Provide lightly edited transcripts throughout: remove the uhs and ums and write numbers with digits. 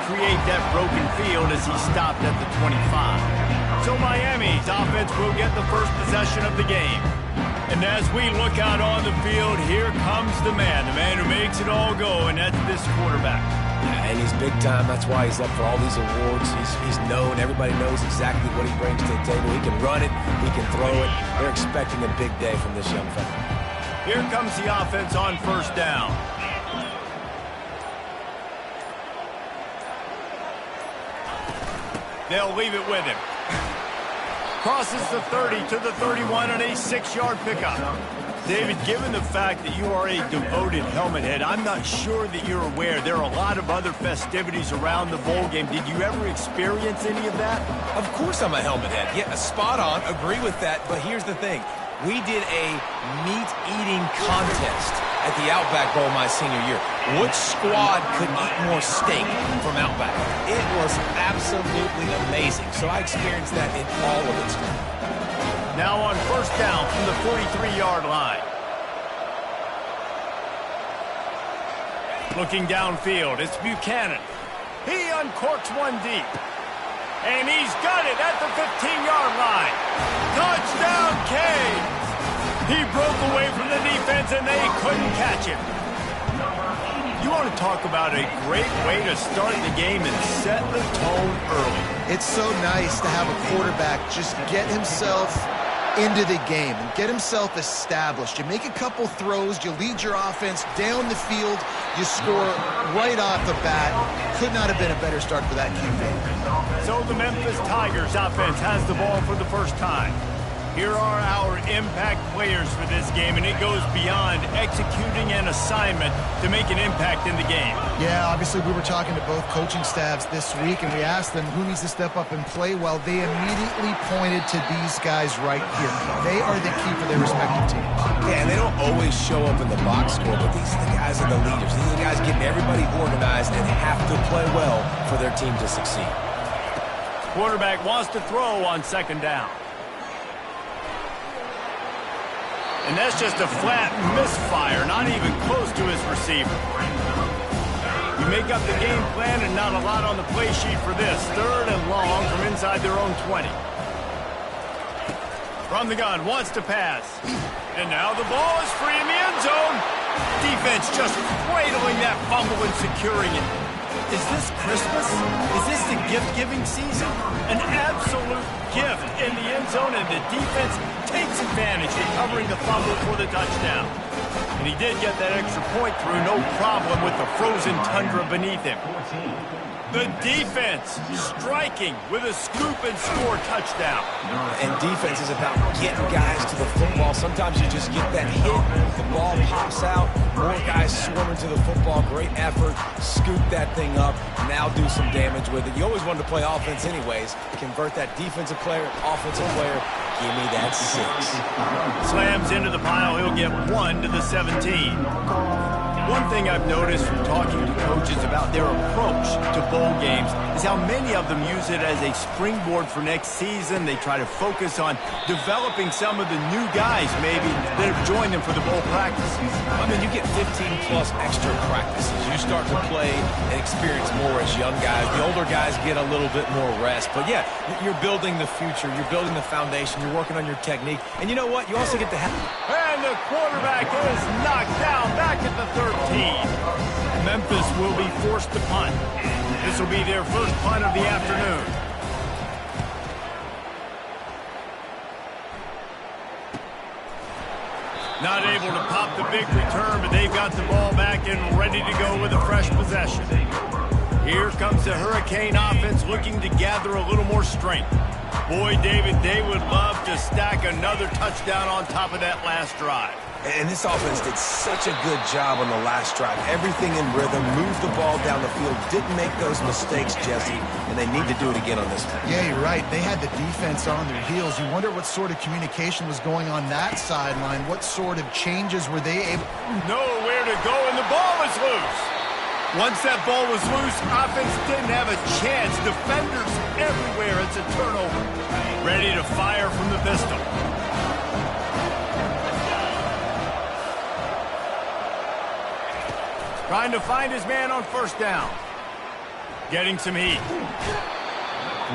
recreate that broken field as he stopped at the 25. So Miami's offense will get the first possession of the game. And as we look out on the field, here comes the man who makes it all go, and that's this quarterback. Yeah, and he's big time. That's why he's up for all these awards. He's known. Everybody knows exactly what he brings to the table. He can run it. He can throw it. They're expecting a big day from this young fella. Here comes the offense on first down. They'll leave it with him. Crosses the 30 to the 31 on a 6-yard pickup. David, given the fact that you are a devoted helmet head, I'm not sure that you're aware there are a lot of other festivities around the bowl game. Did you ever experience any of that? Of course I'm a helmet head. Yeah, spot on. Agree with that. But here's the thing. We did a meat-eating contest at the Outback Bowl my senior year. Which squad could eat more steak from Outback? It was absolutely amazing. So I experienced that in all of its glory. Now on first down from the 43-yard line. Looking downfield, it's Buchanan. He uncorks one deep. And he's got it at the 15-yard line. Touchdown, Canes! He broke away from the defense, and they couldn't catch him. You want to talk about a great way to start the game and set the tone early. It's so nice to have a quarterback just get himself into the game and get himself established. You make a couple throws, you lead your offense down the field, you score right off the bat. Could not have been a better start for that QB. So the Memphis Tigers offense has the ball for the first time. Here are our impact players for this game, and it goes beyond executing an assignment to make an impact in the game. Yeah, obviously we were talking to both coaching staffs this week, and we asked them who needs to step up and play well. They immediately pointed to these guys right here. They are the key for their respective teams. Yeah, and they don't always show up in the box score, but these are the guys are the leaders. These are the guys getting everybody organized and have to play well for their team to succeed. Quarterback wants to throw on second down. And that's just a flat misfire, not even close to his receiver. You make up the game plan and not a lot on the play sheet for this. Third and long from inside their own 20. From the gun, wants to pass. And now the ball is free in the end zone. Defense just cradling that fumble and securing it. Is this Christmas? Is this the gift-giving season? An absolute gift in the end zone, and the defense takes advantage, recovering the fumble for the touchdown. And he did get that extra point through, no problem with the frozen tundra beneath him. The defense striking with a scoop and score touchdown. And defense is about getting guys to the football. Sometimes you just get that hit, the ball pops out, more guys swarming to the football. Great effort, scoop that thing up, now do some damage with it. You always wanted to play offense anyways. Convert that defensive player, offensive player. Give me that 6. Slams into the pile. He'll get 1 to the 17. One thing I've noticed from talking to coaches about their approach to bowl games is how many of them use it as a springboard for next season. They try to focus on developing some of the new guys maybe that have joined them for the bowl practices. I mean, you get 15-plus extra practices. You start to play and experience more as young guys. The older guys get a little bit more rest. But, yeah, you're building the future. You're building the foundation. You're working on your technique. And you know what? You also get to have... And the quarterback is knocked down back at the 13. Memphis will be forced to punt. This will be their first punt of the afternoon. Not able to pop the big return, but they've got the ball back and ready to go with a fresh possession. Here comes the Hurricane offense looking to gather a little more strength. Boy, David, they would love to stack another touchdown on top of that last drive. And this offense did such a good job on the last drive. Everything in rhythm, moved the ball down the field, didn't make those mistakes, Jesse, and they need to do it again on this one. Yeah, you're right. They had the defense on their heels. You wonder what sort of communication was going on that sideline. What sort of changes were they able... Nowhere to go, and the ball is loose. Once that ball was loose, offense didn't have a chance. Defenders everywhere. It's a turnover. Ready to fire from the pistol. Trying to find his man on first down. Getting some heat.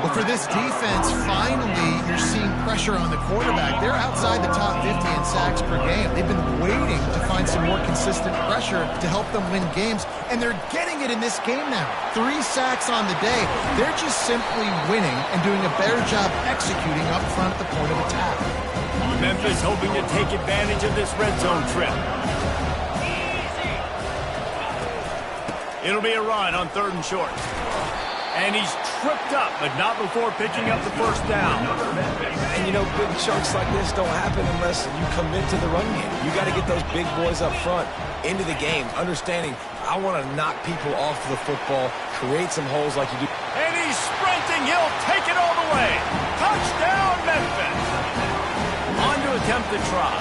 Well, for this defense, finally, you're seeing pressure on the quarterback. They're outside the top 50 in sacks per game. They've been waiting to find some more consistent pressure to help them win games, and they're getting it in this game now. 3 sacks on the day. They're just simply winning and doing a better job executing up front at the point of attack. Memphis hoping to take advantage of this red zone trip. It'll be a run on 3rd and short. And he's tripped up, but not before picking up the first down. And you know, big chunks like this don't happen unless you commit to the run game. You got to get those big boys up front into the game, understanding I want to knock people off the football, create some holes like you do. And he's sprinting. He'll take it all the way. Touchdown, Memphis. On to attempt the try.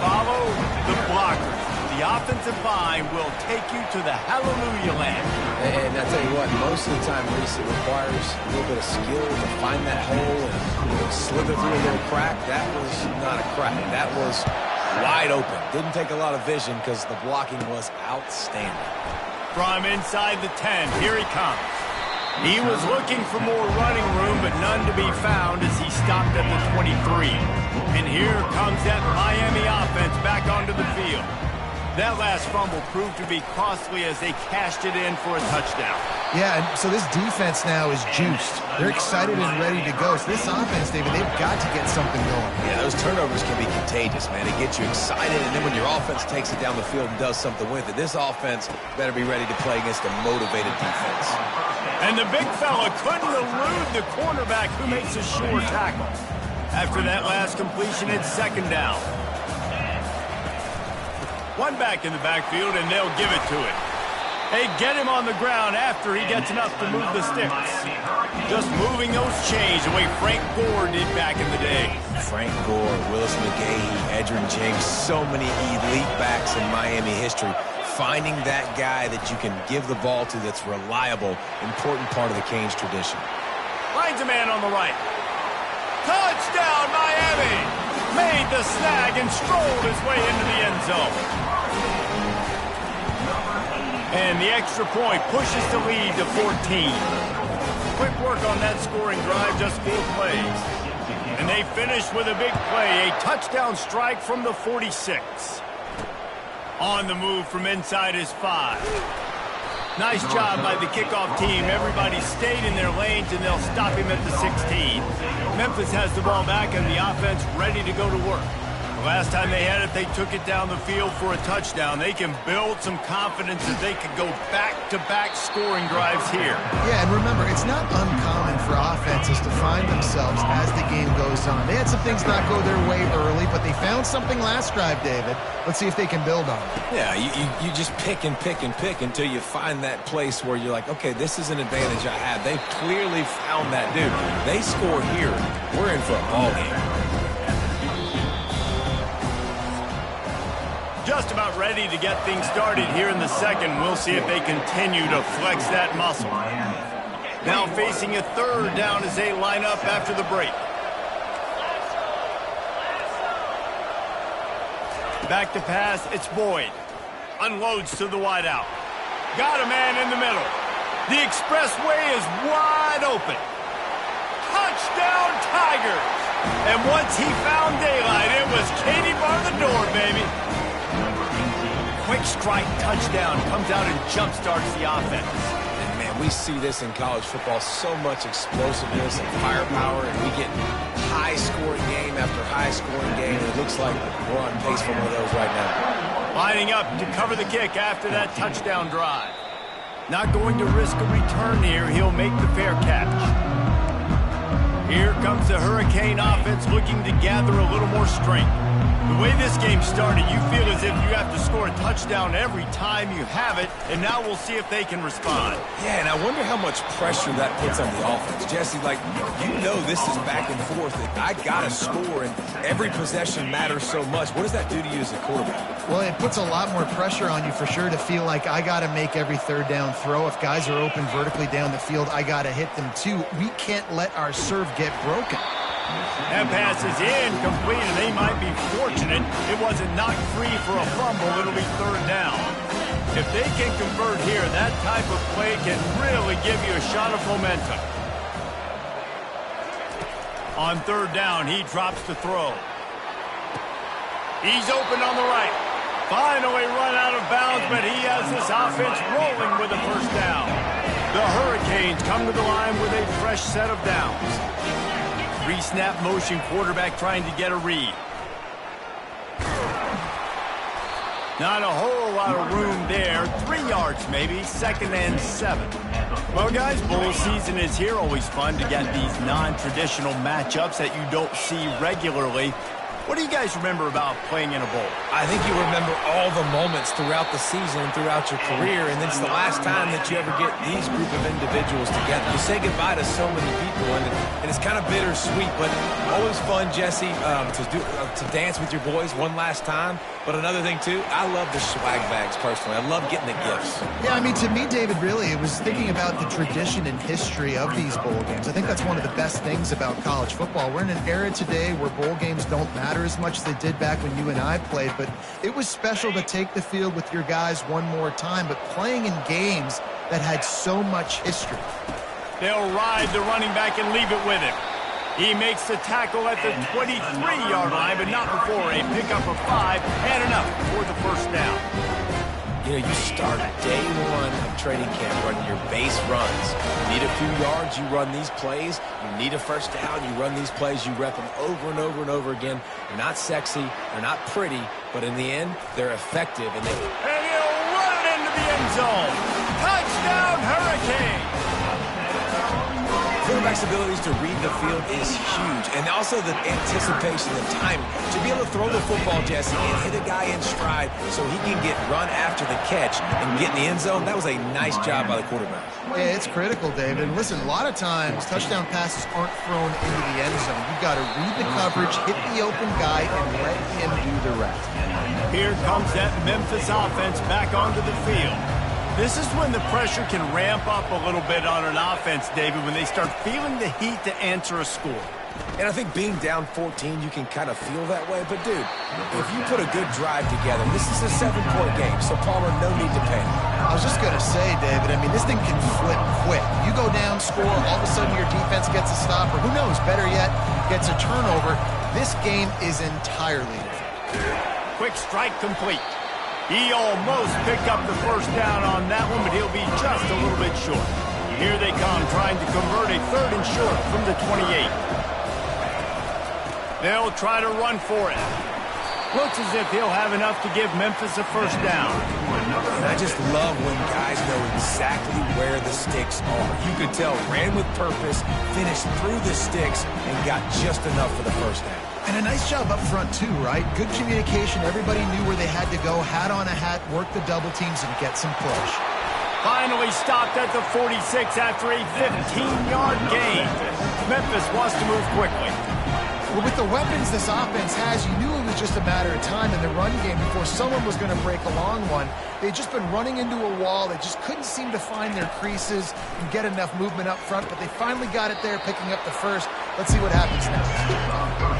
Follow the blockers. The offensive line will take you to the hallelujah land. And I tell you what, most of the time, Reese, it requires a little bit of skill to find that hole and slither through a little crack. That was not a crack. That was wide open. Didn't take a lot of vision because the blocking was outstanding. From inside the 10, here he comes. He was looking for more running room, but none to be found as he stopped at the 23. And here comes that Miami offense back onto the field. That last fumble proved to be costly as they cashed it in for a touchdown. Yeah, and so this defense now is juiced. They're excited and ready to go. So this offense, David, they've got to get something going. Yeah, those turnovers can be contagious, man. They get you excited, and then when your offense takes it down the field and does something with it, this offense better be ready to play against a motivated defense. And the big fella couldn't elude the cornerback who makes a sure tackle. After that last completion, it's 2nd down. One back in the backfield, and they'll give it to him. They get him on the ground after he gets enough to move the sticks. Just moving those chains the way Frank Gore did back in the day. Frank Gore, Willis McGahee, Edgerrin James, so many elite backs in Miami history. Finding that guy that you can give the ball to that's reliable, important part of the Canes tradition. Finds a man on the right. Touchdown, Miami! Made the snag and strolled his way into the end zone. And the extra point pushes the lead to 14. Quick work on that scoring drive, just 4 plays. And they finished with a big play, a touchdown strike from the 46. On the move from inside his 5. Nice job by the kickoff team. Everybody stayed in their lanes, and they'll stop him at the 16. Memphis has the ball back, and the offense ready to go to work. The last time they had it, they took it down the field for a touchdown. They can build some confidence that they could go back-to-back scoring drives here. Yeah, and remember, it's not uncommon for offenses to find themselves as the game goes on. They had some things not go their way early, but they found something last drive, David. Let's see if they can build on it. Yeah, you just pick and pick and pick until you find that place where you're like, okay, this is an advantage I have. They've clearly found that, dude. They score here, we're in for a ball game. Just about ready to get things started here in the 2nd. We'll see if they continue to flex that muscle. Now facing a 3rd down as they line up after the break. Back to pass, it's Boyd. Unloads to the wideout. Got a man in the middle. The expressway is wide open. Touchdown, Tigers! And once he found daylight, it was Katie bar the door, baby. Quick strike touchdown comes out and jump-starts the offense. And, man, we see this in college football, so much explosiveness and firepower, and we get high-scoring game after high-scoring game, and it looks like we're on pace for one of those right now. Lining up to cover the kick after that touchdown drive. Not going to risk a return here. He'll make the fair catch. Here comes the Hurricane offense looking to gather a little more strength. The way this game started, you feel as if you have to score a touchdown every time you have it, and now we'll see if they can respond. Yeah, and I wonder how much pressure that puts on the offense. Jesse, like, you know this is back and forth. I got to score, and every possession matters so much. What does that do to you as a quarterback? Well, it puts a lot more pressure on you for sure to feel like I got to make every 3rd down throw. If guys are open vertically down the field, I got to hit them too. We can't let our serve get broken. That pass is incomplete, and they might be fortunate it wasn't knocked free for a fumble. It'll be 3rd down. If they can convert here, that type of play can really give you a shot of momentum. On third down, he drops the throw. He's open on the right. Finally run out of bounds, but he has this offense rolling with a first down. The Hurricanes come to the line with a fresh set of downs. Re-snap motion, quarterback trying to get a read. Not a whole lot of room there. 3 yards maybe, 2nd and 7. Well, guys, bowl season is here. Always fun to get these non-traditional matchups that you don't see regularly. What do you guys remember about playing in a bowl? I think you remember all the moments throughout the season, throughout your career, and it's the last time that you ever get these group of individuals together. You say goodbye to so many people, and it's kind of bittersweet, but always fun, Jesse, to dance with your boys one last time. But another thing, too, I love the swag bags, personally. I love getting the gifts. Yeah, I mean, to me, David, really, it was thinking about the tradition and history of these bowl games. I think that's one of the best things about college football. We're in an era today where bowl games don't matter as much as they did back when you and I played, but it was special to take the field with your guys one more time, but playing in games that had so much history. They'll ride the running back and leave it with him. He makes the tackle at the 23-yard line, but not before a pickup of 5 and enough for the first down. You know, you start day one of training camp running your base runs. You need a few yards, you run these plays. You need a first down, you run these plays. You rep them over and over and over again. They're not sexy, they're not pretty, but in the end, they're effective. And he'll run it into the end zone. Touchdown, Hurricane! Quarterback's abilities to read the field is huge, and also the anticipation, the timing. To be able to throw the football, Jesse, and hit a guy in stride so he can get run after the catch and get in the end zone, that was a nice job by the quarterback. Yeah, it's critical, David. And listen, a lot of times, touchdown passes aren't thrown into the end zone. You've got to read the coverage, hit the open guy, and let him do the rest. Here comes that Memphis offense back onto the field. This is when the pressure can ramp up a little bit on an offense, David, when they start feeling the heat to answer a score. And I think being down 14, you can kind of feel that way. But, dude, if you put a good drive together, this is a 7-point game, so Palmer, no need to panic. I was just going to say, David, I mean, this thing can flip quick. You go down, score, all of a sudden your defense gets a stop, or who knows, better yet, gets a turnover. This game is entirely different. Quick strike complete. He almost picked up the first down on that one, but he'll be just a little bit short. Here they come, trying to convert a 3rd and short from the 28. They'll try to run for it. Looks as if he'll have enough to give Memphis a first down. And I just love when guys know exactly where the sticks are. You could tell, ran with purpose, finished through the sticks, and got just enough for the first down. And a nice job up front, too, right? Good communication. Everybody knew where they had to go, hat on a hat, work the double teams, and get some push. Finally stopped at the 46 after a 15-yard gain. Memphis wants to move quickly. Well, with the weapons this offense has, you knew it was just a matter of time in the run game before someone was going to break a long one. They'd just been running into a wall. They just couldn't seem to find their creases and get enough movement up front, but they finally got it there, picking up the first. Let's see what happens next.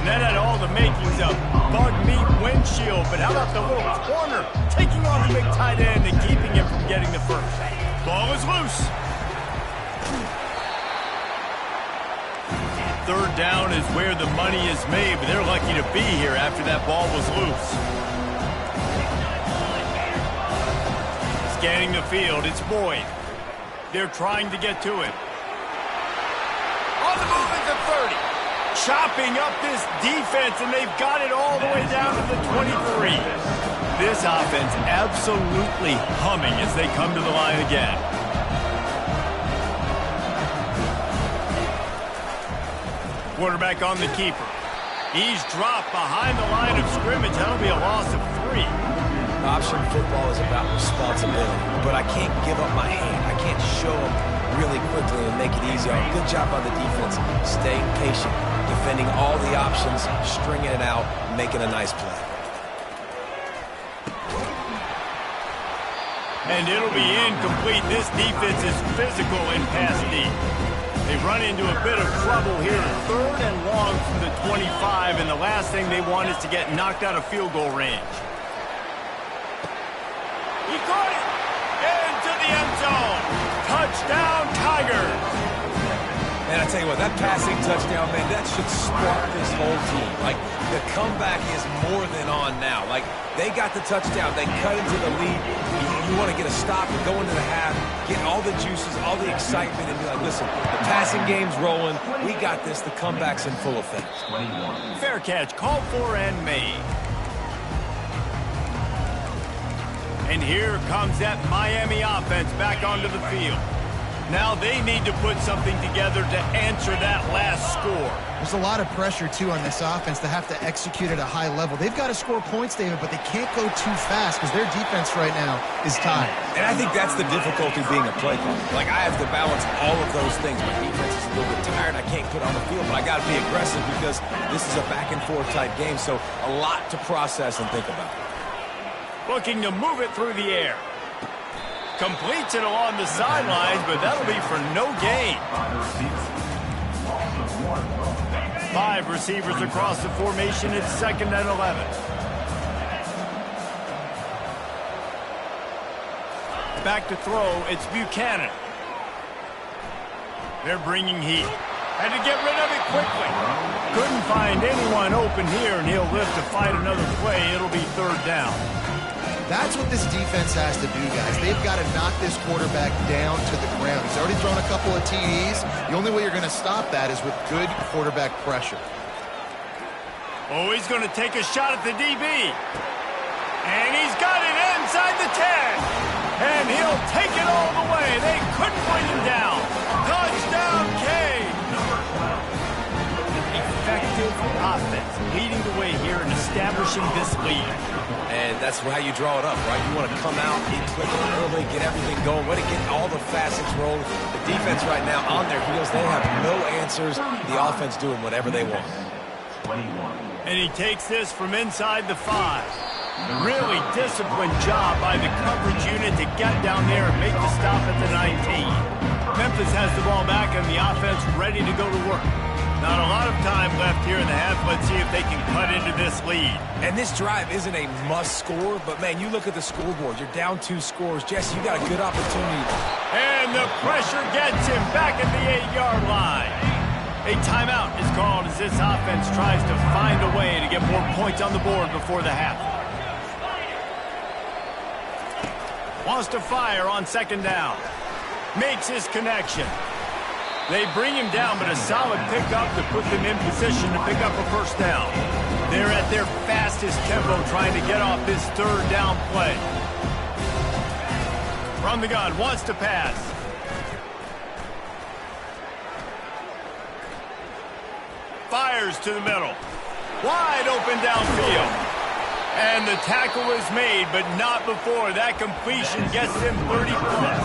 And that had all the makings of bug meat windshield, but how about the little corner taking on the big tight end and keeping him from getting the first? Ball is loose. 3rd down is where the money is made, but they're lucky to be here after that ball was loose. Scanning the field, it's Boyd. They're trying to get to it. On the move at the 30. Chopping up this defense, and they've got it all the way down to the 23. This offense absolutely humming as they come to the line again. Quarterback on the keeper. He's dropped behind the line of scrimmage. That'll be a loss of 3. Option football is about responsibility, but I can't give up my hand. I can't show them really quickly and make it easy. Good job on the defense, staying patient, defending all the options, stringing it out, making a nice play. And it'll be incomplete. This defense is physical in pass deep. They run into a bit of trouble here, 3rd and long from the 25, and the last thing they want is to get knocked out of field goal range. He caught it! tell you what, that passing touchdown, man, that should spark this whole team. Like, the comeback is more than on now. Like, they got the touchdown. They cut into the lead. You want to get a stop and go into the half, get all the juices, all the excitement, and be like, listen, the passing game's rolling. We got this. The comeback's in full effect. Fair catch, called for and made. And here comes that Miami offense back onto the field. Now they need to put something together to answer that last score. There's a lot of pressure, too, on this offense to have to execute at a high level. They've got to score points, David, but they can't go too fast because their defense right now is tired. And I think that's the difficulty being a play caller. Like, I have to balance all of those things. My defense is a little bit tired. I can't put on the field, but I got to be aggressive because this is a back-and-forth type game, so a lot to process and think about. Looking to move it through the air. Completes it along the sidelines, but that'll be for no gain. 5 receivers across the formation. It's 2nd and 11. Back to throw. It's Buchanan. They're bringing heat. Had to get rid of it quickly. Couldn't find anyone open here, and he'll live to fight another play. It'll be 3rd down. That's what this defense has to do, guys. They've got to knock this quarterback down to the ground. He's already thrown a couple of TDs. The only way you're going to stop that is with good quarterback pressure. Oh, he's going to take a shot at the DB. And he's got it inside the 10. And he'll take it all the way. They couldn't bring him down. Touchdown, K. Effective offense leading the way here and establishing this lead. And that's how you draw it up, right? You want to come out, get clicking early, get everything going, want to get all the facets rolling. The defense right now on their heels, they have no answers. The offense doing whatever they want. And he takes this from inside the 5. Really disciplined job by the coverage unit to get down there and make the stop at the 19. Memphis has the ball back and the offense ready to go to work. Not a lot of time left here in the half. Let's see if they can cut into this lead. And this drive isn't a must score, but, man, you look at the scoreboard. You're down 2 scores. Jesse, you got a good opportunity. And the pressure gets him back at the 8-yard line. A timeout is called as this offense tries to find a way to get more points on the board before the half. Wants to fire on 2nd down. Makes his connection. They bring him down, but a solid pickup to put them in position to pick up a 1st down. They're at their fastest tempo trying to get off this 3rd down play. From the gun, wants to pass. Fires to the middle. Wide open downfield. And the tackle is made, but not before that completion gets him 30 plus.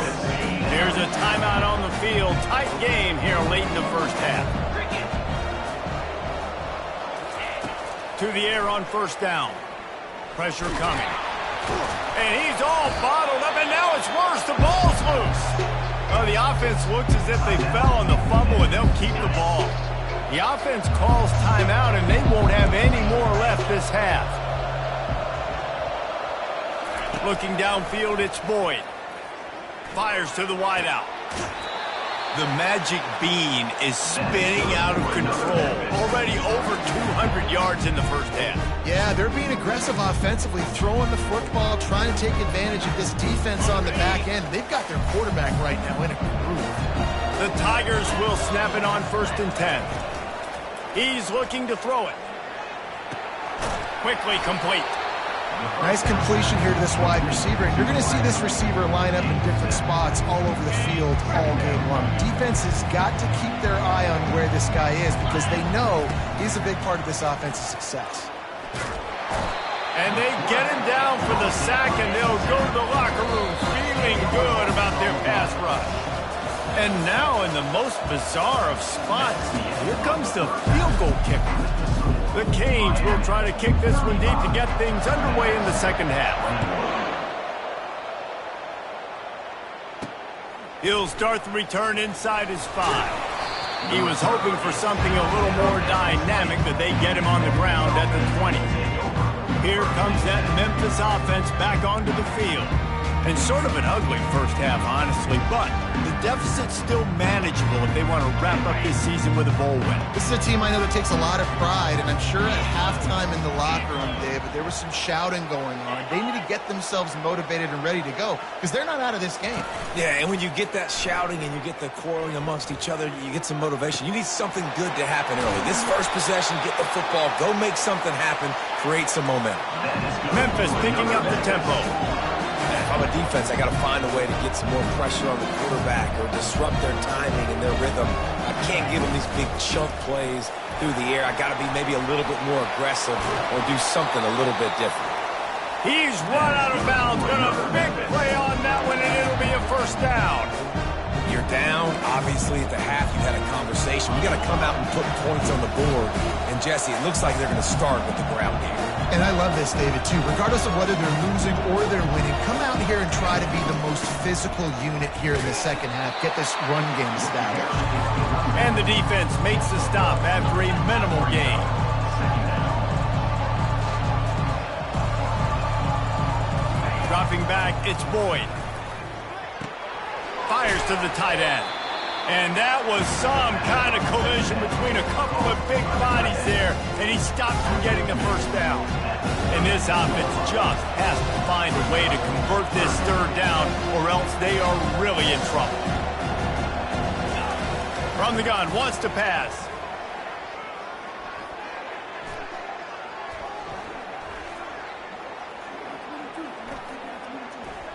There's a timeout on the field. Tight game here late in the 1st half. To the air on 1st down. Pressure coming. And he's all bottled up, and now it's worse. The ball's loose. Well, the offense looks as if they fell on the fumble, and they'll keep the ball. The offense calls timeout, and they won't have any more left this half. Looking downfield, it's Boyd. Fires to the wideout. The magic bean is spinning out of control. Already over 200 yards in the 1st half. Yeah, they're being aggressive offensively, throwing the football, trying to take advantage of this defense on the back end. They've got their quarterback right now in a groove. The Tigers will snap it on 1st and 10. He's looking to throw it. Quickly complete. Nice completion here to this wide receiver. And you're going to see this receiver line up in different spots all over the field all game long. Defense has got to keep their eye on where this guy is because they know he's a big part of this offense's success. And they get him down for the sack, and they'll go to the locker room feeling good about their pass rush. And now in the most bizarre of spots, here comes the field goal kicker. The Canes will try to kick this one deep to get things underway in the 2nd half. He'll start the return inside his 5. He was hoping for something a little more dynamic, but they get him on the ground at the 20. Here comes that Memphis offense back onto the field. And sort of an ugly first half, honestly, but the deficit's still manageable if they want to wrap up this season with a bowl win. This is a team I know that takes a lot of pride, and I'm sure at halftime in the locker room, David, there was some shouting going on. They need to get themselves motivated and ready to go because they're not out of this game. Yeah, and when you get that shouting and you get the quarreling amongst each other, you get some motivation. You need something good to happen early. This first possession, get the football, go make something happen, create some momentum. Memphis picking up the tempo. If I'm a defense, I got to find a way to get some more pressure on the quarterback or disrupt their timing and their rhythm. I can't give them these big chunk plays through the air. I got to be maybe a little bit more aggressive or do something a little bit different. He's run out of bounds, but a big play on that one, and it'll be a first down. You're down. Obviously, at the half, you had a conversation. We got to come out and put points on the board. And, Jesse, it looks like they're going to start with the ground game. And I love this, David, too. Regardless of whether they're losing or they're winning, come out here and try to be the most physical unit here in the second half. Get this run game established. And the defense makes the stop after a minimal gain. Dropping back, it's Boyd. Fires to the tight end. And that was some kind of collision between a couple of big bodies there, and he stopped from getting the first down. And this offense just has to find a way to convert this third down, or else they are really in trouble. From the gun, wants to pass.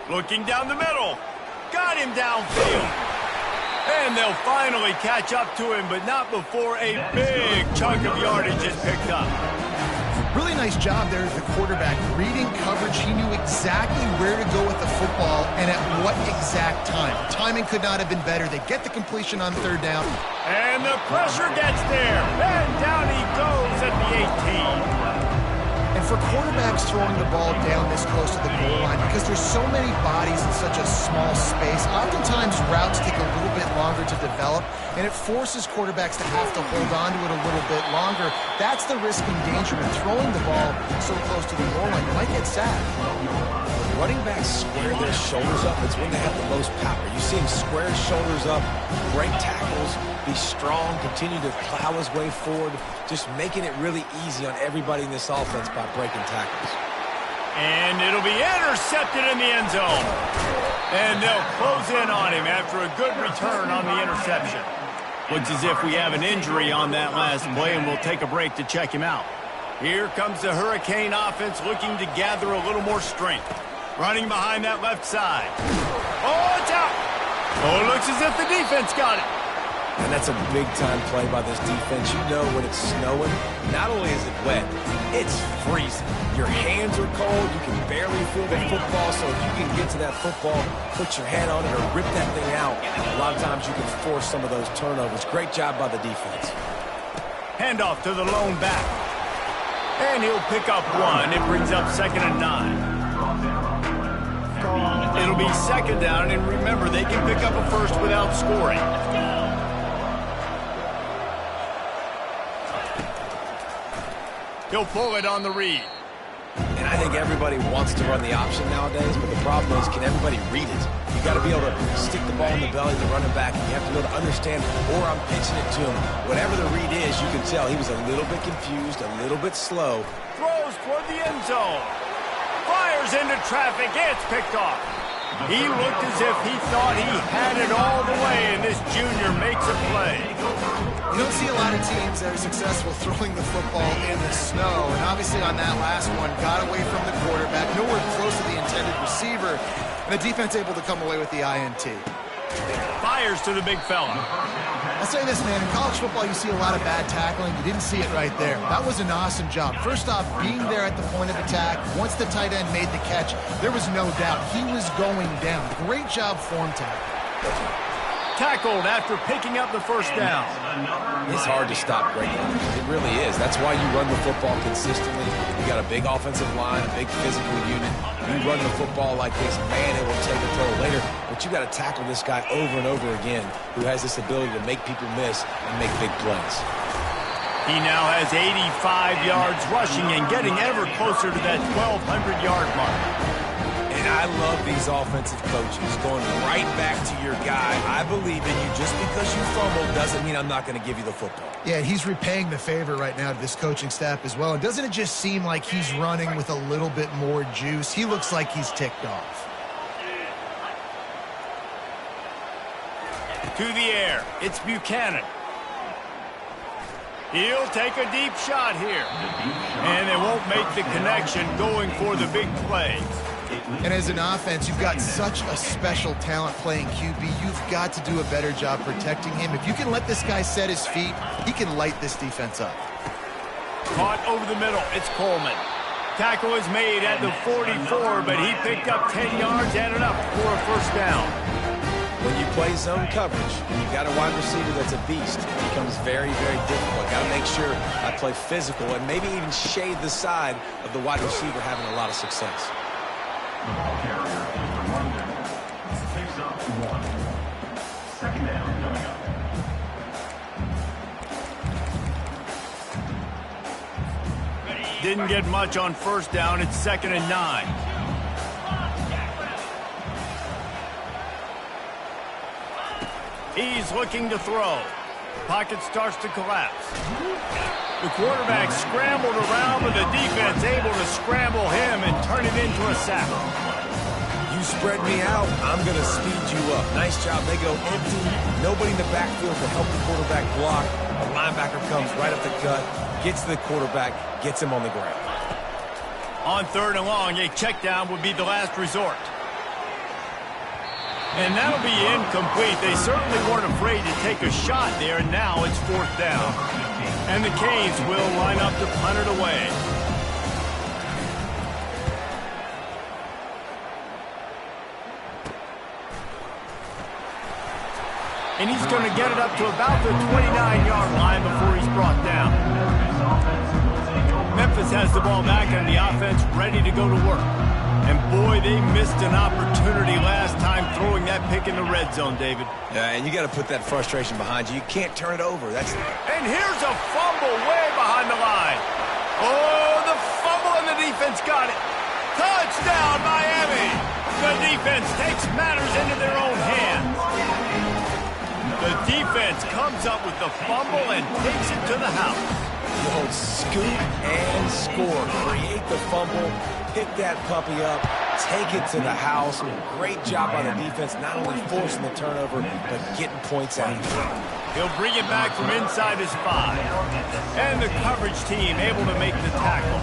Looking down the middle. Got him downfield. And they'll finally catch up to him, but not before a big chunk of yardage is picked up. Really nice job there as the quarterback. Reading coverage, he knew exactly where to go with the football and at what exact time. Timing could not have been better. They get the completion on third down. And the pressure gets there. And down he goes at the 18. And for quarterbacks throwing the ball down this close to the goal line, because there's so many bodies in such a small space, oftentimes routes take a little bit longer to develop, and it forces quarterbacks to have to hold on to it a little bit longer. That's the risk and danger with throwing the ball so close to the goal line. You might get sacked. Running backs square their shoulders up. It's when they have the most power. You see him square his shoulders up, break tackles, be strong, continue to plow his way forward, just making it really easy on everybody in this offense by breaking tackles. And it'll be intercepted in the end zone. And they'll close in on him after a good return on the interception. Looks as if we have an injury on that last play, and we'll take a break to check him out. Here comes the Hurricane offense looking to gather a little more strength. Running behind that left side. Oh, it's out. Oh, it looks as if the defense got it. And that's a big-time play by this defense. You know when it's snowing, not only is it wet, it's freezing. Your hands are cold. You can barely feel the football, so if you can get to that football, put your hand on it, or rip that thing out, a lot of times you can force some of those turnovers. Great job by the defense. Handoff to the lone back. And he'll pick up one. It brings up 2nd and 9. It'll be 2nd down, and remember, they can pick up a first without scoring. He'll pull it on the read. And I think everybody wants to run the option nowadays, but the problem is, can everybody read it? You got to be able to stick the ball in the belly of the running back, and you have to be able to understand, or I'm pitching it to him. Whatever the read is, you can tell he was a little bit confused, a little bit slow. Throws toward the end zone. Fires into traffic. It's picked off. He looked as if he thought he had it all the way, and this junior makes a play. You don't see a lot of teams that are successful throwing the football in the snow, and obviously on that last one, got away from the quarterback, nowhere close to the intended receiver, and the defense able to come away with the INT. Fires to the big fella. I'll say this, man, in college football you see a lot of bad tackling. You didn't see it right there. That was an awesome job. First off, being there at the point of attack, once the tight end made the catch, there was no doubt he was going down. Great job form tackle. Tackled after picking up the first down. It's hard to stop great runners. It really is. That's why you run the football consistently. You got a big offensive line, a big physical unit. You run the football like this, man, it will take a toll later. But you got to tackle this guy over and over again who has this ability to make people miss and make big plays. He now has 85 yards rushing and getting ever closer to that 1,200-yard mark. And And I love these offensive coaches going right back to your guy. I believe in you. Just because you fumbled doesn't mean I'm not going to give you the football. Yeah, he's repaying the favor right now to this coaching staff as well. And doesn't it just seem like he's running with a little bit more juice? He looks like he's ticked off. To the air, it's Buchanan. He'll take a deep shot here. And they won't make the connection going for the big play. And as an offense, you've got such a special talent playing QB. You've got to do a better job protecting him. If you can let this guy set his feet, he can light this defense up. Caught over the middle, it's Coleman. Tackle is made at the 44, but he picked up 10 yards and enough for a first down. When you play zone coverage, you've got a wide receiver that's a beast. It becomes very, very difficult. Got to make sure I play physical and maybe even shade the side of the wide receiver having a lot of success. The ball carrier is the London. Picks up 1. Second down coming up. Didn't get much on first down. It's 2nd and 9. He's looking to throw. Pocket starts to collapse. The quarterback scrambled around, but the defense able to scramble him and turn it into a sack. You spread me out, I'm going to speed you up. Nice job. They go empty. Nobody in the backfield to help the quarterback block. A linebacker comes right up the gut, gets to the quarterback, gets him on the ground. On 3rd and long, a check down would be the last resort. And that'll be incomplete. They certainly weren't afraid to take a shot there, and now it's 4th down. And the Canes will line up to punt it away. And he's going to get it up to about the 29-yard line before he's brought down. Memphis has the ball back and the offense ready to go to work. And boy, they missed an opportunity last time throwing that pick in the red zone, David. Yeah, and you got to put that frustration behind you. You can't turn it over. And here's a fumble way behind the line. Oh, the fumble and the defense got it. Touchdown, Miami. The defense takes matters into their own hands. The defense comes up with the fumble and takes it to the house. You hold scoop and score. Create the fumble. Pick that puppy up, take it to the house. Great job by the defense, not only forcing the turnover, but getting points out of it. He'll bring it back from inside his 5. And the coverage team able to make the tackle.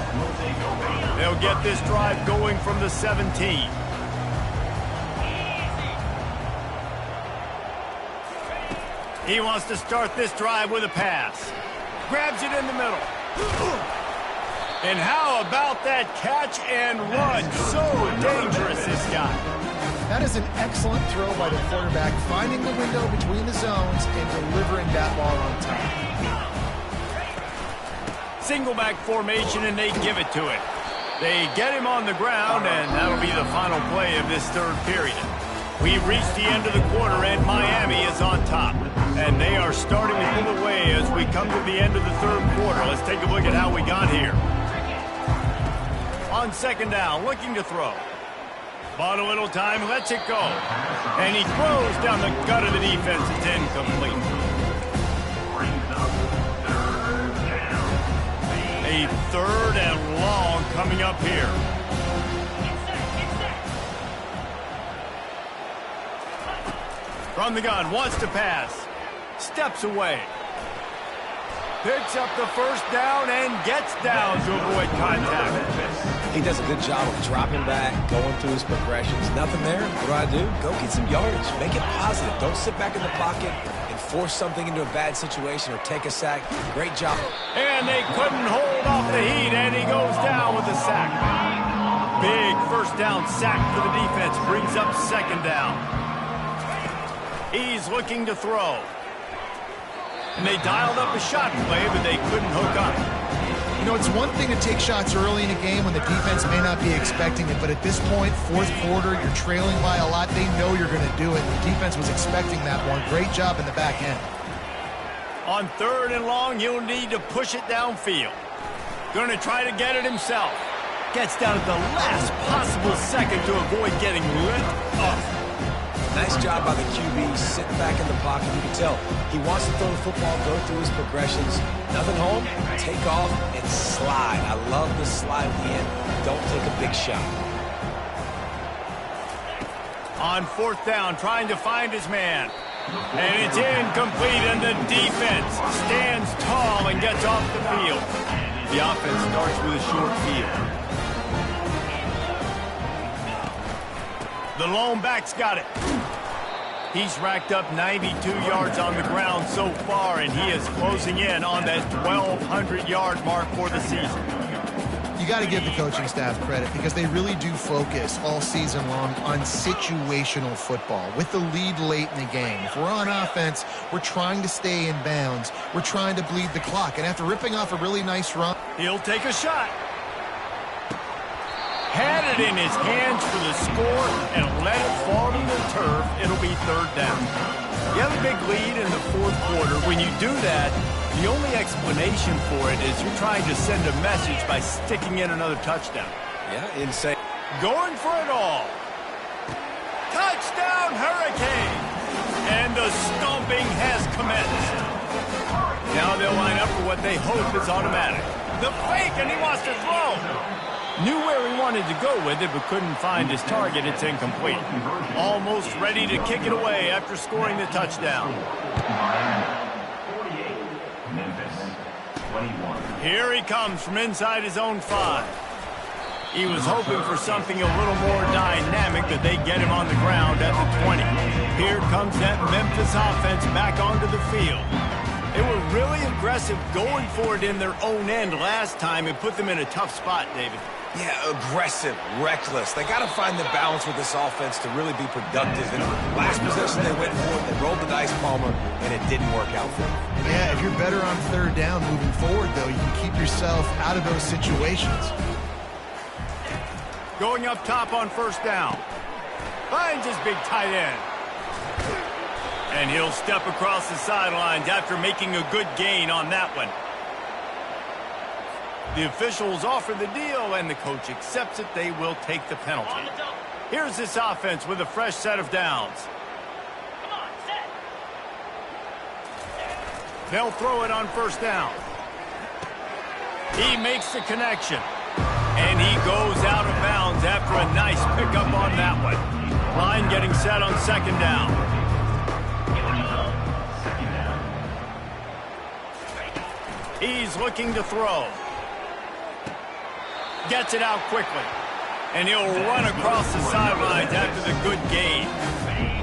They'll get this drive going from the 17. He wants to start this drive with a pass. Grabs it in the middle. And how about that catch and run? So dangerous, this guy. That is an excellent throw by the quarterback, finding the window between the zones and delivering that ball on time. Single back formation, and they give it to him. They get him on the ground, and that'll be the final play of this 3rd period. We've reached the end of the quarter, and Miami is on top. And they are starting to pull away as we come to the end of the 3rd quarter. Let's take a look at how we got here. On 2nd down, looking to throw. Bought a little time, lets it go. And he throws down the gut of the defense. It's incomplete. A 3rd and long coming up here. From the gun, wants to pass. Steps away. Picks up the first down and gets down to avoid contact. He does a good job of dropping back, going through his progressions. Nothing there. What do? Go get some yardage. Make it positive. Don't sit back in the pocket and force something into a bad situation or take a sack. Great job. And they couldn't hold off the heat, and he goes down with a sack. Big first down sack for the defense. Brings up 2nd down. He's looking to throw. And they dialed up a shot play, but they couldn't hook up. You know, it's one thing to take shots early in a game when the defense may not be expecting it, but at this point, 4th quarter, you're trailing by a lot. They know you're going to do it. The defense was expecting that one. Great job in the back end. On 3rd and long, he'll need to push it downfield. Going to try to get it himself. Gets down at the last possible second to avoid getting lit up. Nice job by the QB, sitting back in the pocket. You can tell he wants to throw the football, go through his progressions. Nothing home, take off, and slide. I love the slide at the end. Don't take a big shot. On fourth down, trying to find his man. And it's incomplete, and the defense stands tall and gets off the field. The offense starts with a short field. The lone back's got it. He's racked up 92 yards on the ground so far, and he is closing in on that 1,200-yard mark for the season. You got to give the coaching staff credit because they really do focus all season long on situational football with the lead late in the game. If we're on offense, we're trying to stay in bounds. We're trying to bleed the clock. And after ripping off a really nice run, he'll take a shot. Had it in his hands for the score and let it fall to the turf. It'll be third down. You have a big lead in the fourth quarter. When you do that, the only explanation for it is you're trying to send a message by sticking in another touchdown. Yeah, insane. Going for it all. Touchdown, Hurricane! And the stomping has commenced. Now they'll line up for what they hope is automatic. The fake, and he wants to throw. Knew where he wanted to go with it, but couldn't find his target. It's incomplete. Almost ready to kick it away after scoring the touchdown. Memphis, 21. Here he comes from inside his own 5. He was hoping for something a little more dynamic, that they get him on the ground at the 20. Here comes that Memphis offense back onto the field. They were really aggressive going for it in their own end last time and put them in a tough spot, David. Yeah, aggressive, reckless. They got to find the balance with this offense to really be productive. And last possession, they went for it, they rolled the dice, Palmer, and it didn't work out for them. yeah, if you're better on third down moving forward, though, you can keep yourself out of those situations. Going up top on first down. Finds his big tight end. And he'll step across the sidelines after making a good gain on that one. The officials offer the deal, and the coach accepts it. They will take the penalty. Here's this offense with a fresh set of downs. They'll throw it on first down. He makes the connection. And he goes out of bounds after a nice pickup on that one. Line getting set on second down. He's looking to throw. Gets it out quickly. And he'll run across the sidelines after the good gain.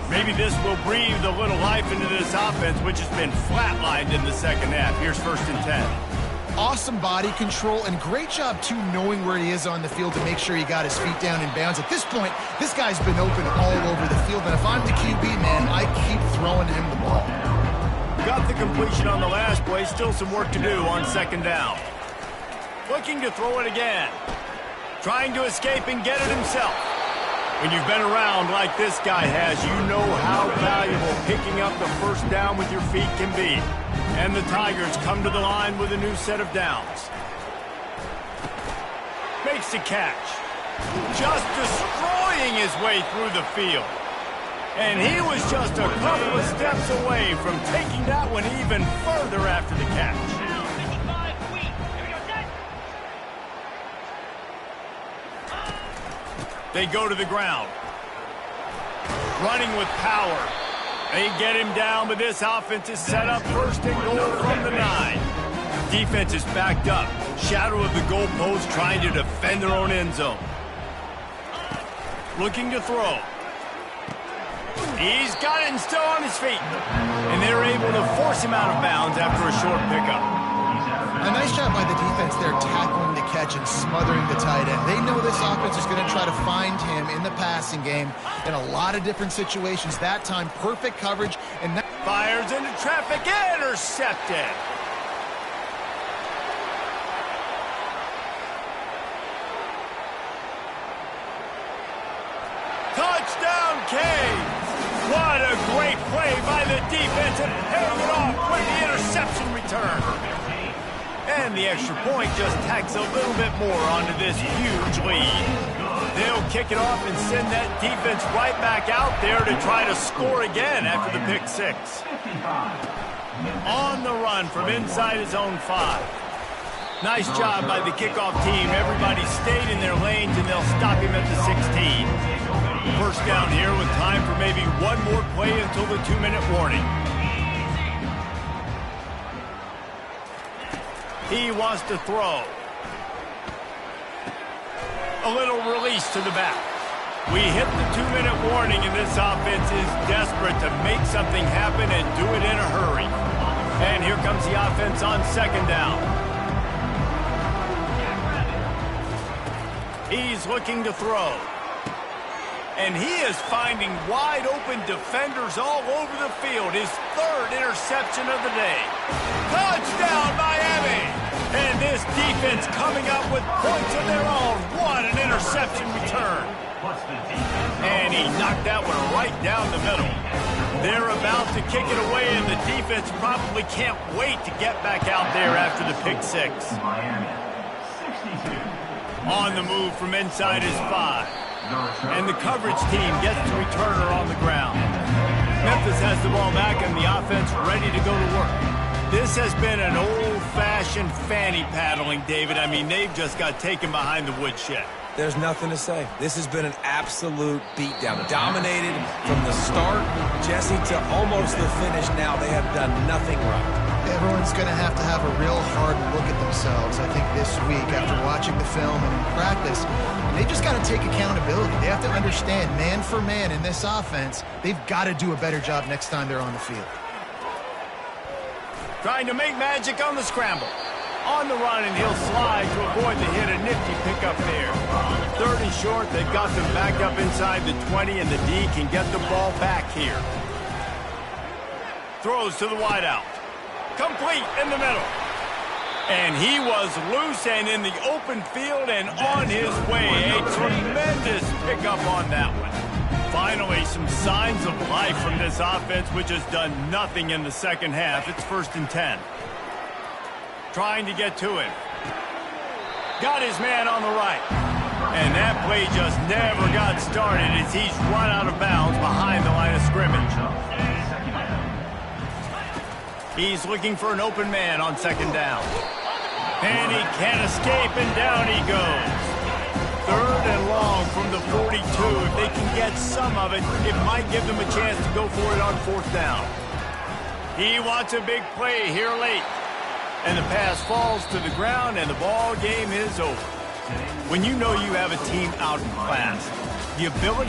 Maybe this will breathe a little life into this offense, which has been flatlined in the second half. Here's 1st and 10. Awesome body control and great job, too, knowing where he is on the field to make sure he got his feet down in bounds. At this point, this guy's been open all over the field. And if I'm the QB, man, I keep throwing him the ball. Got the completion on the last play. Still some work to do on second down. Looking to throw it again. Trying to escape and get it himself. When you've been around like this guy has, you know how valuable picking up the first down with your feet can be. And the Tigers come to the line with a new set of downs. Makes the catch. Just destroying his way through the field. And he was just a couple of steps away from taking that one even further after the catch. They go to the ground. Running with power. They get him down, but this offense is set up 1st and goal from the 9. Defense is backed up. Shadow of the goalpost trying to defend their own end zone. Looking to throw. He's got it and still on his feet. And they're able to force him out of bounds after a short pickup. A nice job by the defense there, tackling the catch and smothering the tight end. They know this offense is going to try to find him in the passing game in a lot of different situations. That time, perfect coverage. And fires into traffic, intercepted. Touchdown, Canes! What a great play by the defense and paying it off with the interception return. And the extra point just tacks a little bit more onto this huge lead. They'll kick it off and send that defense right back out there to try to score again after the pick six. On the run from inside his own 5. Nice job by the kickoff team. Everybody stayed in their lanes, and they'll stop him at the 16. First down here with time for maybe one more play until the 2-minute warning. He wants to throw. A little release to the back. We hit the 2-minute warning, and this offense is desperate to make something happen and do it in a hurry. And here comes the offense on second down. He's looking to throw. And he is finding wide-open defenders all over the field. His 3rd interception of the day. Touchdown, Miami! And this defense coming up with points of their own. What an interception return. And he knocked that one right down the middle. They're about to kick it away, and the defense probably can't wait to get back out there after the pick six. On the move from inside his 5. And the coverage team gets the returner on the ground. Memphis has the ball back and the offense ready to go to work. This has been an old-fashioned fanny paddling, David. I mean, they've just got taken behind the woodshed. There's nothing to say. This has been an absolute beatdown. Dominated from the start, Jesse, to almost the finish now. They have done nothing right. Everyone's going to have a real hard look at themselves, I think, this week after watching the film and in practice. They just got to take accountability. They have to understand, man for man in this offense, they've got to do a better job next time they're on the field. Trying to make magic on the scramble. On the run, and he'll slide to avoid the hit. A nifty pickup there. 3rd and short. They've got them back up inside the 20, and the D can get the ball back here. Throws to the wideout. Complete in the middle. And he was loose and in the open field and on his way. A tremendous pickup on that one. Finally, some signs of life from this offense, which has done nothing in the second half. It's 1st and 10. Trying to get to him. Got his man on the right. And that play just never got started as he's run out of bounds behind the line of scrimmage. He's looking for an open man on second down. And he can't escape, and down he goes. 3rd and long from the 42. If they can get some of it, it might give them a chance to go for it on 4th down. He wants a big play here late. And the pass falls to the ground, and the ball game is over. When you know you have a team out in class, the ability